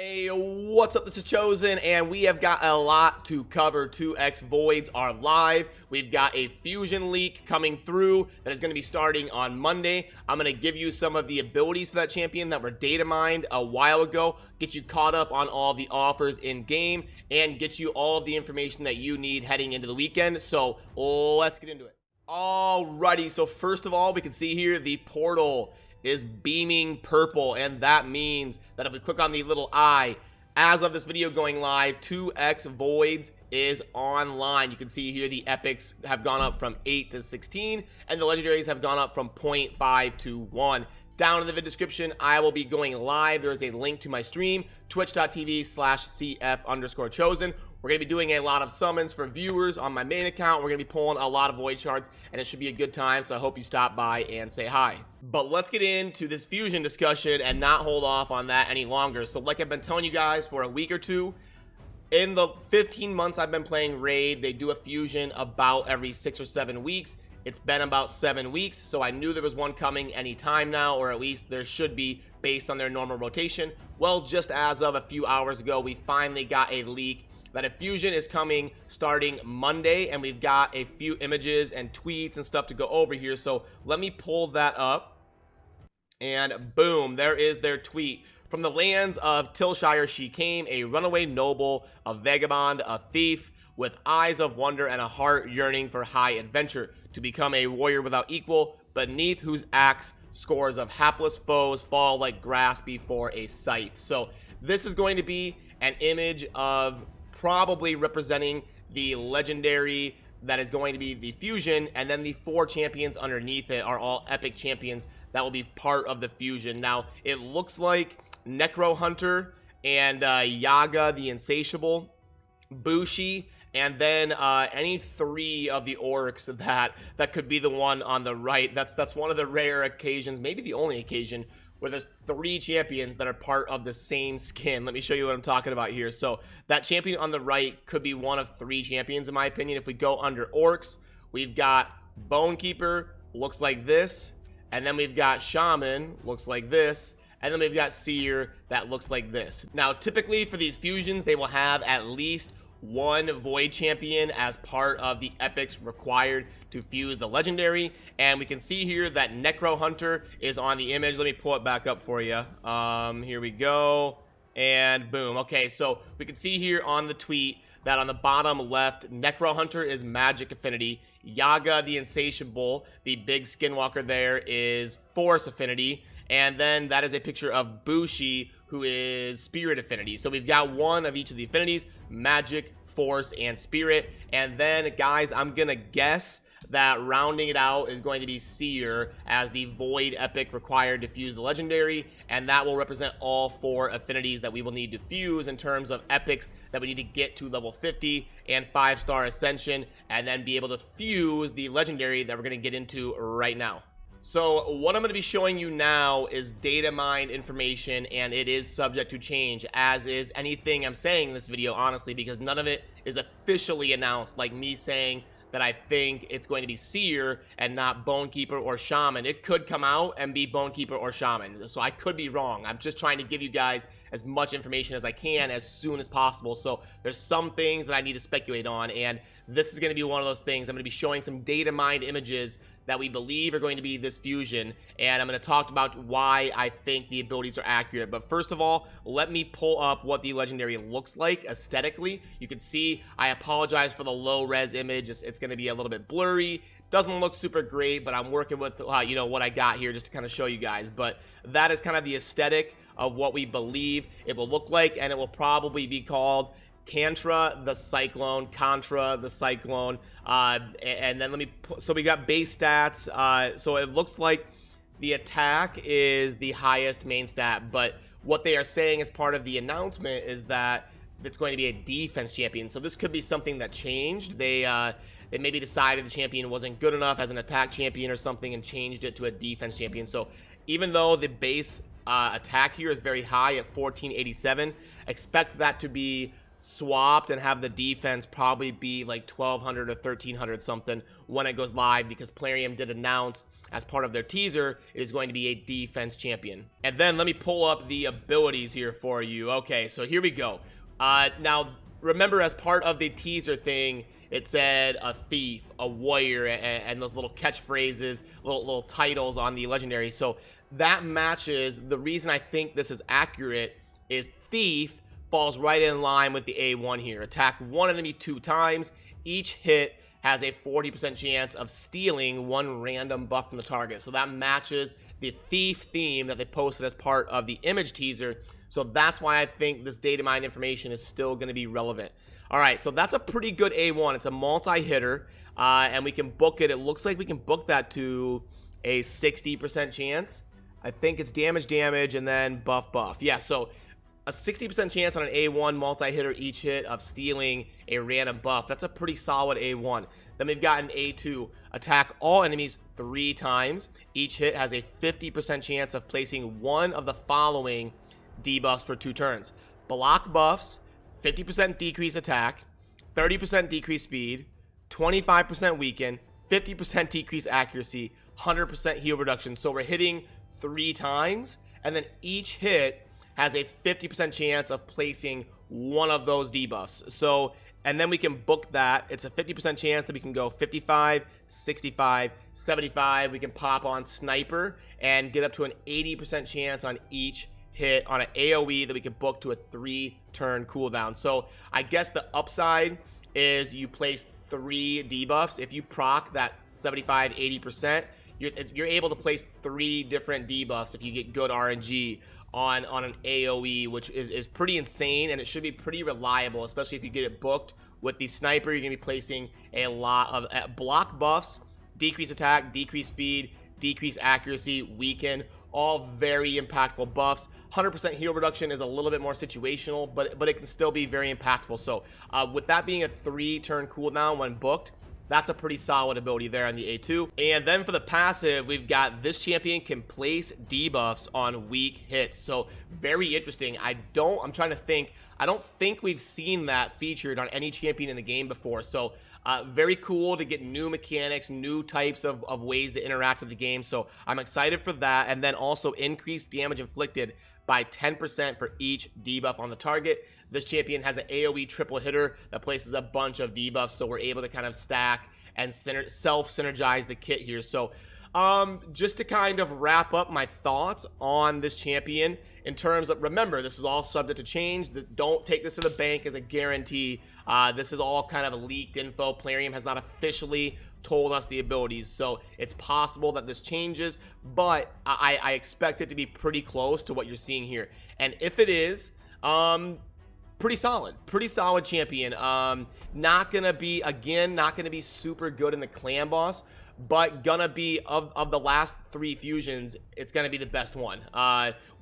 Hey, what's up? This is Chosen, and we have got a lot to cover. 2X Voids are live. We've got a fusion leak coming through that is going to be starting on Monday. I'm going to give you some of the abilities for that champion that were data mined a while ago, get you caught up on all the offers in game, and get you all of the information that you need heading into the weekend. So let's get into it. Alrighty, so first of all, we can see here the portal is beaming purple, and that means that if we click on the little eye, as of this video going live, 2X Voids is online. You can see here the epics have gone up from 8 to 16, and the legendaries have gone up from 0.5 to 1. Down in the video description, I will be going live. There is a link to my stream, twitch.tv/CF_chosen. We're going to be doing a lot of summons for viewers on my main account. We're going to be pulling a lot of void shards, and it should be a good time, so I hope you stop by and say hi. But let's get into this fusion discussion and not hold off on that any longer. So like I've been telling you guys for a week or two, in the 15 months I've been playing Raid, they do a fusion about every 6 or 7 weeks. It's been about 7 weeks, so I knew there was one coming anytime now, or at least there should be based on their normal rotation. Well, just as of a few hours ago, we finally got a leak that a fusion is coming starting Monday, and we've got a few images and tweets and stuff to go over here. So let me pull that up, and boom, there is their tweet. From the lands of Tilshire she came, a runaway noble, a vagabond, a thief, with eyes of wonder and a heart yearning for high adventure, to become a warrior without equal, beneath whose axe scores of hapless foes fall like grass before a scythe. So this is going to be an image of probably representing the legendary that is going to be the fusion, and then the 4 champions underneath it are all epic champions that will be part of the fusion. Now, it looks like Necro Hunter and Yaga the Insatiable, Bushi, and then any 3 of the orcs that could be the one on the right. That's one of the rare occasions, maybe the only occasion, where there's 3 champions that are part of the same skin. Let me show you what I'm talking about here. So that champion on the right could be one of 3 champions, in my opinion. If we go under orcs, we've got Bonekeeper, looks like this, and then we've got Shaman, looks like this, and then we've got Seer, that looks like this. Now, typically for these fusions, they will have at least 1 void champion as part of the epics required to fuse the legendary, and we can see here that Necro Hunter is on the image. Let me pull it back up for you. Here we go, and boom. Okay, so we can see here on the tweet that on the bottom left, Necro Hunter is magic affinity, Yaga the Insatiable, the big skinwalker there, is force affinity, and then that is a picture of Bushi, who is spirit affinity. So we've got 1 of each of the affinities, magic, force, and spirit. And then, guys, I'm gonna guess that rounding it out is going to be Seer as the void epic required to fuse the legendary, and that will represent all 4 affinities that we will need to fuse in terms of epics that we need to get to level 50 and 5-star ascension, and then be able to fuse the legendary that we're going to get into right now. So what I'm going to be showing you now is data mined information, and it is subject to change, as is anything I'm saying in this video, honestly, because none of it is officially announced, like me saying that I think it's going to be Seer and not Bonekeeper or Shaman. It could come out and be Bonekeeper or Shaman, so I could be wrong. I'm just trying to give you guys as much information as I can as soon as possible. So there's some things that I need to speculate on, and this is going to be one of those things. I'm going to be showing some data mined images that we believe are going to be this fusion, and I'm going to talk about why I think the abilities are accurate. But first of all, let me pull up what the legendary looks like aesthetically. You can see, I apologize for the low res image. It's going to be a little bit blurry, doesn't look super great, but I'm working with you know, what I got here just to kind of show you guys. But that is kind of the aesthetic of what we believe it will look like, and it will probably be called Contra the Cyclone, and then so we got base stats. So it looks like the attack is the highest main stat, but what they are saying as part of the announcement is that it's going to be a defense champion. So this could be something that changed. They maybe decided the champion wasn't good enough as an attack champion or something and changed it to a defense champion. So even though the base attack here is very high at 1487, expect that to be swapped and have the defense probably be like 1200 or 1300 something when it goes live, because Plarium did announce as part of their teaser it is going to be a defense champion. And then let me pull up the abilities here for you. Okay, so here we go. Now remember, as part of the teaser thing, it said a thief, a warrior, and those little catchphrases, little titles on the legendary. So that matches. The reason I think this is accurate is thief falls right in line with the A1 here. Attack one enemy 2 times. Each hit has a 40% chance of stealing one random buff from the target. So that matches the thief theme that they posted as part of the image teaser. So that's why I think this data mine information is still going to be relevant. All right, so that's a pretty good A1. It's a multi-hitter, and we can book it. It looks like we can book that to a 60% chance. I think it's damage, and then buff. Yeah, so a 60% chance on an A1 multi-hitter each hit of stealing a random buff. That's a pretty solid A1. Then we've got an A2. Attack all enemies 3 times. Each hit has a 50% chance of placing one of the following debuffs for 2 turns. Block buffs, 50% decrease attack, 30% decrease speed, 25% weaken, 50% decrease accuracy, 100% heal reduction. So we're hitting 3 times, and then each hit has a 50% chance of placing one of those debuffs. So, and then we can book that. It's a 50% chance that we can go 55, 65, 75. We can pop on sniper and get up to an 80% chance on each hit on an AoE that we can book to a 3-turn cooldown. So I guess the upside is you place 3 debuffs. If you proc that 75, 80%, you're able to place 3 different debuffs if you get good RNG on an AoE, which is pretty insane, and it should be pretty reliable, especially if you get it booked with the sniper. You're gonna be placing a lot of block buffs, decrease attack, decrease speed, decrease accuracy, weaken, all very impactful buffs. 100% heal reduction is a little bit more situational, but it can still be very impactful. So with that being a 3-turn cooldown when booked, that's a pretty solid ability there on the A2. And then for the passive, we've got this champion can place debuffs on weak hits. So very interesting. I'm trying to think. I don't think we've seen that featured on any champion in the game before. So very cool to get new mechanics, new types of ways to interact with the game. So I'm excited for that. And then also increased damage inflicted by 10% for each debuff on the target. This champion has an AoE triple hitter that places a bunch of debuffs, so we're able to kind of stack and self-synergize the kit here. So just to kind of wrap up my thoughts on this champion in terms of, remember, this is all subject to change. Don't take this to the bank as a guarantee. This is all kind of leaked info. Plarium has not officially told us the abilities, so it's possible that this changes, but I expect it to be pretty close to what you're seeing here. And if it is, pretty solid champion. Not gonna be super good in the clan boss, but gonna be of the last 3 fusions, it's gonna be the best one.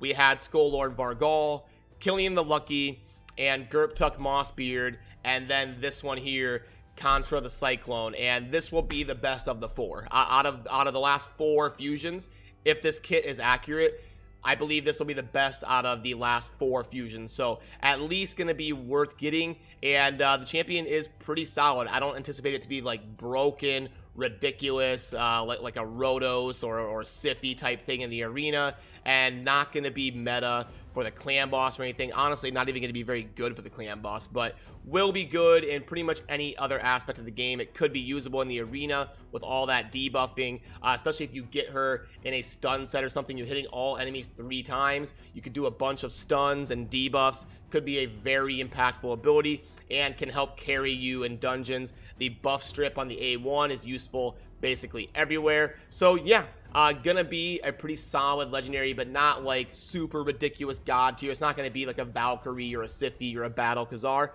We had Skull Lord Vargal, Killian the Lucky, and Gerptuk Mossbeard, and then this one here, Contra the Cyclone, and this will be the best of the 4 out of the last 4 fusions. If this kit is accurate, I believe this will be the best out of the last 4 fusions. So at least going to be worth getting, and the champion is pretty solid. I don't anticipate it to be like broken, ridiculous, like a Rotos or Siffy type thing in the arena, and not going to be meta for the clan boss or anything. Honestly, not even going to be very good for the clan boss, but will be good in pretty much any other aspect of the game. It could be usable in the arena with all that debuffing, especially if you get her in a stun set or something. You're hitting all enemies 3 times. You could do a bunch of stuns and debuffs. Could be a very impactful ability and can help carry you in dungeons. The buff strip on the A1 is useful basically everywhere. So yeah, gonna be a pretty solid legendary, but not like super ridiculous god tier. It's not gonna be like a Valkyrie or a Siffy or a Battle Khazar,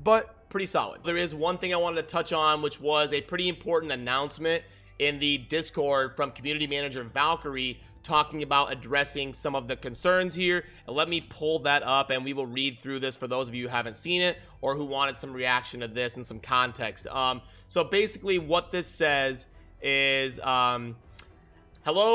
but pretty solid. There is one thing I wanted to touch on, which was a pretty important announcement in the Discord from community manager Valkyrie, talking about addressing some of the concerns here. And let me pull that up and we will read through this for those of you who haven't seen it or who wanted some reaction to this and some context. So basically what this says is, hello,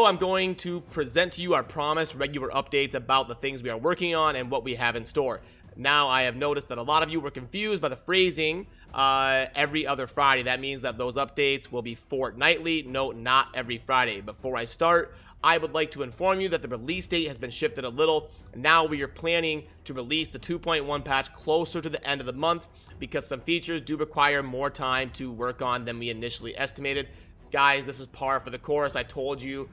I'm going to present to you our promised regular updates about the things we are working on and what we have in store. Now, I have noticed that a lot of you were confused by the phrasing every other Friday. That means that those updates will be fortnightly. No, not every Friday. Before I start, I would like to inform you that the release date has been shifted a little. Now we are planning to release the 2.1 patch closer to the end of the month because some features do require more time to work on than we initially estimated. Guys, this is par for the course. I told you,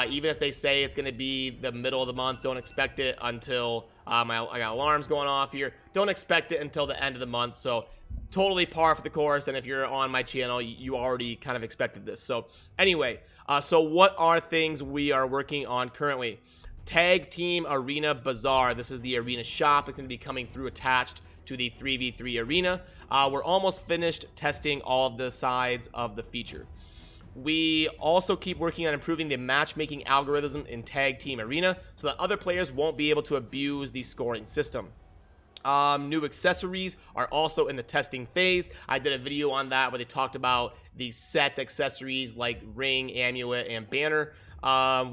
even if they say it's going to be the middle of the month, don't expect it until I got alarms going off here. Don't expect it until the end of the month. So totally par for the course. And if you're on my channel, you already kind of expected this. So anyway, so what are things we are working on currently? Tag Team Arena Bazaar. This is the arena shop. It's going to be coming through attached to the 3v3 arena. We're almost finished testing all of the sides of the feature. We also keep working on improving the matchmaking algorithm in Tag Team Arena so that other players won't be able to abuse the scoring system. New accessories are also in the testing phase. I did a video on that where they talked about the set accessories like ring, amulet, and banner.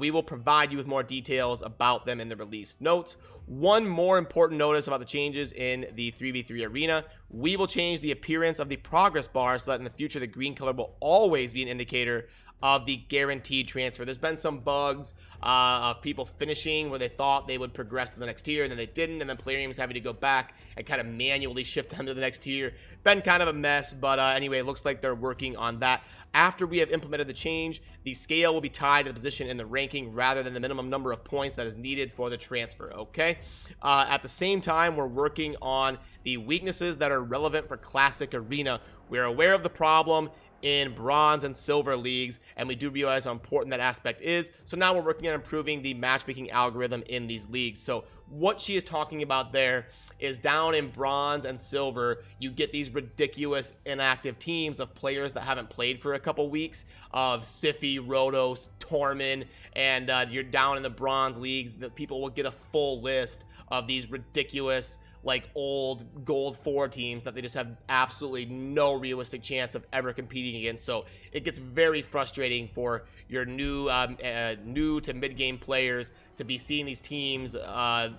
We will provide you with more details about them in the release notes. One more important notice about the changes in the 3v3 arena. We will change the appearance of the progress bar so that in the future the green color will always be an indicator of the guaranteed transfer. There's been some bugs of people finishing where they thought they would progress to the next tier and then they didn't, and then Plarium's having to go back and kind of manually shift them to the next tier. Been kind of a mess, but anyway, it looks like they're working on that. After we have implemented the change, the scale will be tied to the position in the ranking rather than the minimum number of points that is needed for the transfer, okay? At the same time, we're working on the weaknesses that are relevant for Classic Arena. We're aware of the problem in bronze and silver leagues, and we do realize how important that aspect is. So now we're working on improving the matchmaking algorithm in these leagues. So what she is talking about there is down in bronze and silver, you get these ridiculous inactive teams of players that haven't played for a couple weeks, of Siffy, Rotos, Tormin, and you're down in the bronze leagues. The people will get a full list of these ridiculous like old gold 4 teams that they just have absolutely no realistic chance of ever competing against. So it gets very frustrating for your new to mid-game players to be seeing these teams, of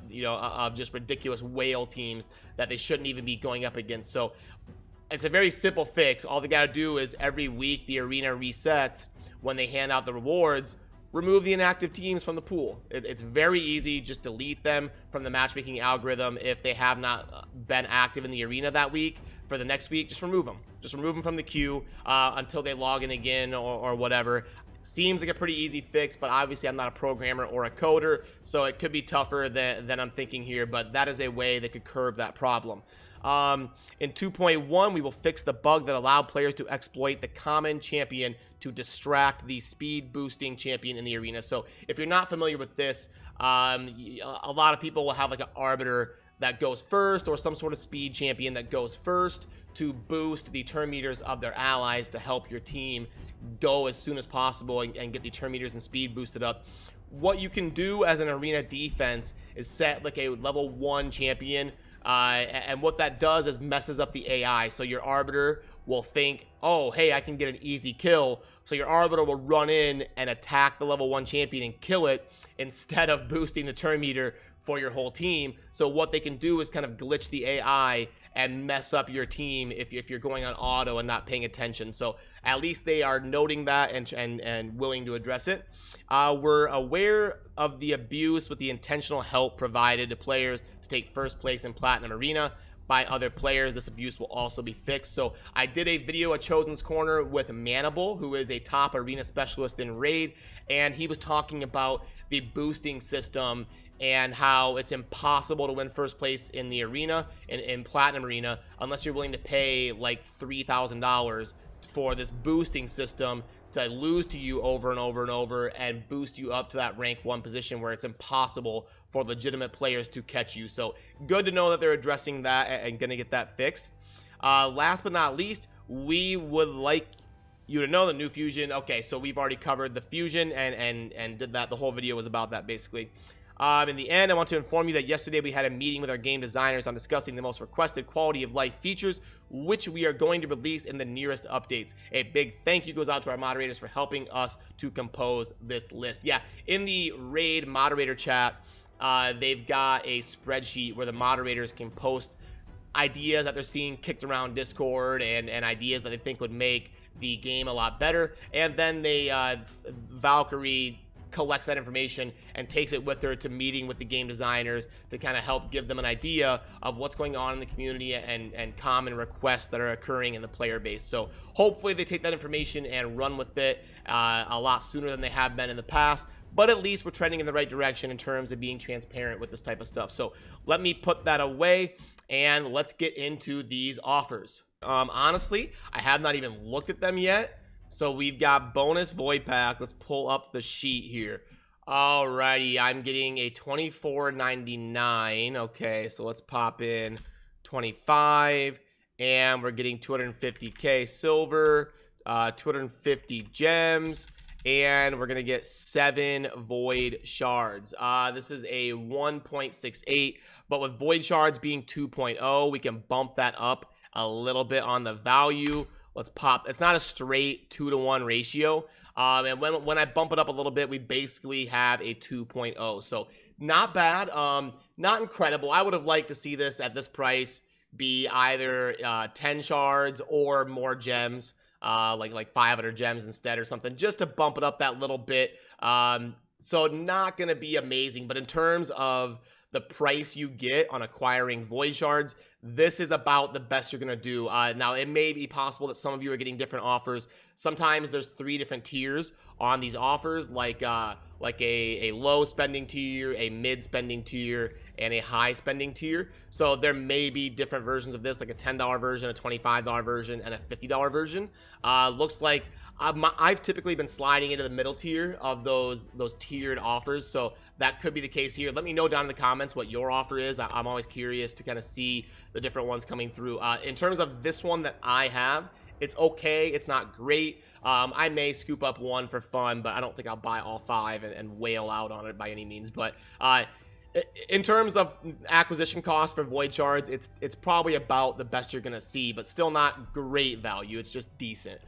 just ridiculous whale teams that they shouldn't even be going up against. So it's a very simple fix. All they gotta do is every week the arena resets when they hand out the rewards. Remove the inactive teams from the pool. It's very easy. Just delete them from the matchmaking algorithm if they have not been active in the arena that week. For the next week, just remove them. Just remove them from the queue until they log in again or whatever. Seems like a pretty easy fix, but obviously I'm not a programmer or a coder, so it could be tougher than I'm thinking here, but that is a way that could curb that problem. In 2.1, we will fix the bug that allowed players to exploit the common champion to distract the speed boosting champion in the arena. So if you're not familiar with this, a lot of people will have like an arbiter that goes first or some sort of speed champion that goes first to boost the turn meters of their allies to help your team go as soon as possible and get the turn meters and speed boosted up. What you can do as an arena defense is set like a level 1 champion, and what that does is messes up the AI. So your arbiter will think, oh, hey, I can get an easy kill. So your arbiter will run in and attack the level 1 champion and kill it instead of boosting the turn meter for your whole team. So what they can do is kind of glitch the AI and mess up your team if you're going on auto and not paying attention. So at least they are noting that and willing to address it. We're aware of the abuse with the intentional help provided to players to take first place in Platinum Arena by other players. This abuse will also be fixed. So I did a video at Chosen's Corner with Manable, who is a top arena specialist in Raid, and he was talking about the boosting system and how it's impossible to win first place in the arena, in Platinum Arena, unless you're willing to pay like $3,000 for this boosting system to lose to you over and over and over and boost you up to that rank 1 position where it's impossible for legitimate players to catch you. So good to know that they're addressing that and gonna get that fixed. Last but not least, we would like you to know the new fusion. Okay, so we've already covered the fusion and did that. The whole video was about that basically. In the end, I want to inform you that yesterday we had a meeting with our game designers on discussing the most requested quality of life features, which we are going to release in the nearest updates. A big thank you goes out to our moderators for helping us to compose this list. Yeah, in the Raid moderator chat, they've got a spreadsheet where the moderators can post ideas that they're seeing kicked around Discord and ideas that they think would make the game a lot better. And then they Valkyrie collects that information and takes it with her to meeting with the game designers to kind of help give them an idea of what's going on in the community and common requests that are occurring in the player base. So hopefully they take that information and run with it a lot sooner than they have been in the past. But at least we're trending in the right direction in terms of being transparent with this type of stuff. So let me put that away and let's get into these offers. Honestly, I have not even looked at them yet. So we've got bonus void pack. Let's pull up the sheet here. Alrighty, I'm getting a $24.99. Okay, so let's pop in 25, and we're getting 250k silver, 250 gems, and we're gonna get 7 void shards. This is a 1.68, but with void shards being 2.0, we can bump that up a little bit on the value. Let's pop. It's not a straight 2-to-1 ratio. And when I bump it up a little bit, we basically have a 2.0. So not bad. Not incredible. I would have liked to see this at this price be either 10 shards or more gems, like 500 gems instead or something, just to bump it up that little bit. So not going to be amazing, but in terms of the price you get on acquiring void shards, this is about the best you're going to do. Now, it may be possible that some of you are getting different offers. Sometimes there's 3 different tiers on these offers, like a low spending tier, a mid spending tier, and a high spending tier. So there may be different versions of this, like a $10 version, a $25 version, and a $50 version. Looks like I've typically been sliding into the middle tier of those tiered offers, so that could be the case here. Let me know down in the comments what your offer is. I'm always curious to kind of see the different ones coming through. In terms of this one that I have, it's okay. It's not great. I may scoop up one for fun, but I don't think I'll buy all 5 and wail out on it by any means. But in terms of acquisition cost for void shards, it's probably about the best you're gonna see, but still not great value. It's just decent.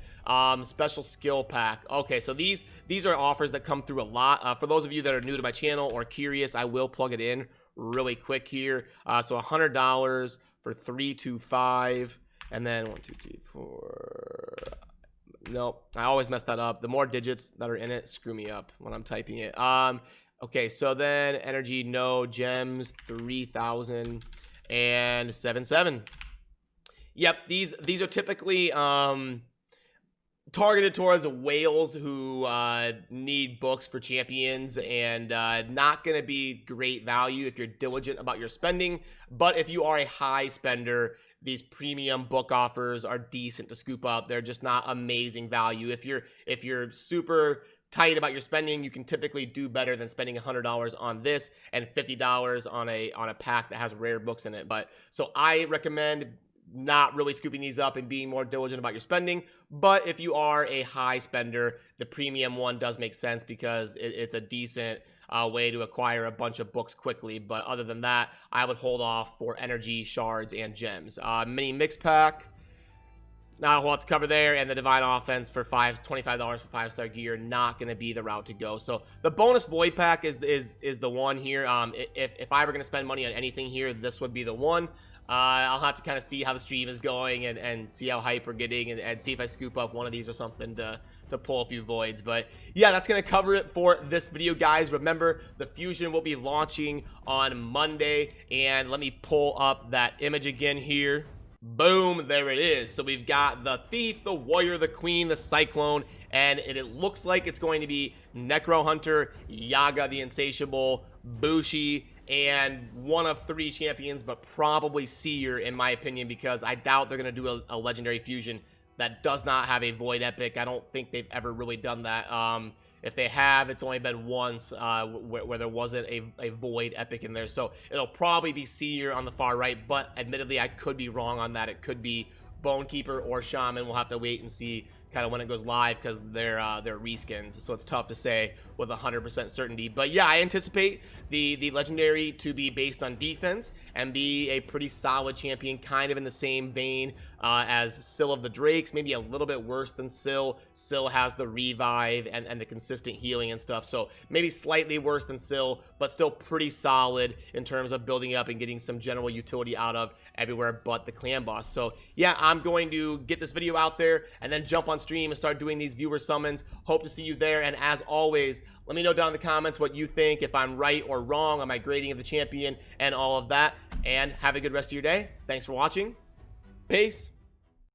Special skill pack. Okay, so these are offers that come through a lot. For those of you that are new to my channel or curious, I will plug it in really quick here. So $100 for 325, and then 1, 2, 3, 4. Nope, I always mess that up. The more digits that are in it screw me up when I'm typing it. Okay, so then energy, no, gems, 3,000 and 7,7. Yep, these are typically targeted towards whales who need books for champions, and not going to be great value if you're diligent about your spending. But if you are a high spender, these premium book offers are decent to scoop up. They're just not amazing value. If you're super tight about your spending, you can typically do better than spending $100 on this and $50 on a pack that has rare books in it. But so I recommend not really scooping these up and being more diligent about your spending. But if you are a high spender, the premium one does make sense because it's a decent way to acquire a bunch of books quickly. But other than that, I would hold off for energy, shards, and gems. Mini mix pack, not a whole lot to cover there, and the Divine Offense for $25 for 5-star gear, not going to be the route to go. So the bonus void pack is the one here. If I were going to spend money on anything here, this would be the one. I'll have to kind of see how the stream is going and see how hype we're getting and see if I scoop up one of these or something to pull a few voids. But yeah, that's going to cover it for this video, guys. Remember, the Fusion will be launching on Monday, and let me pull up that image again here. Boom, there it is. So we've got the Thief, the Warrior, the Queen, the Cyclone, and it looks like it's going to be Necro Hunter, Yaga the Insatiable, Bushi, and one of 3 champions, but probably Seer in my opinion, because I doubt they're going to do a legendary fusion that does not have a void epic. I don't think they've ever really done that. If they have, it's only been once where there wasn't a void epic in there. So it'll probably be Seer on the far right, but admittedly, I could be wrong on that. It could be Bonekeeper or Shaman. We'll have to wait and see kind of when it goes live, because they're reskins, so it's tough to say with 100% certainty. But yeah, I anticipate the legendary to be based on defense and be a pretty solid champion, kind of in the same vein as Syl of the Drakes, maybe a little bit worse than Syl. Syl has the revive and the consistent healing and stuff, so maybe slightly worse than Syl, but still pretty solid in terms of building up and getting some general utility out of everywhere but the clan boss. So yeah, I'm going to get this video out there and then jump on stream and start doing these viewer summons. Hope to see you there, and as always, let me know down in the comments what you think, if I'm right or wrong on my grading of the champion and all of that, and have a good rest of your day. Thanks for watching. Peace.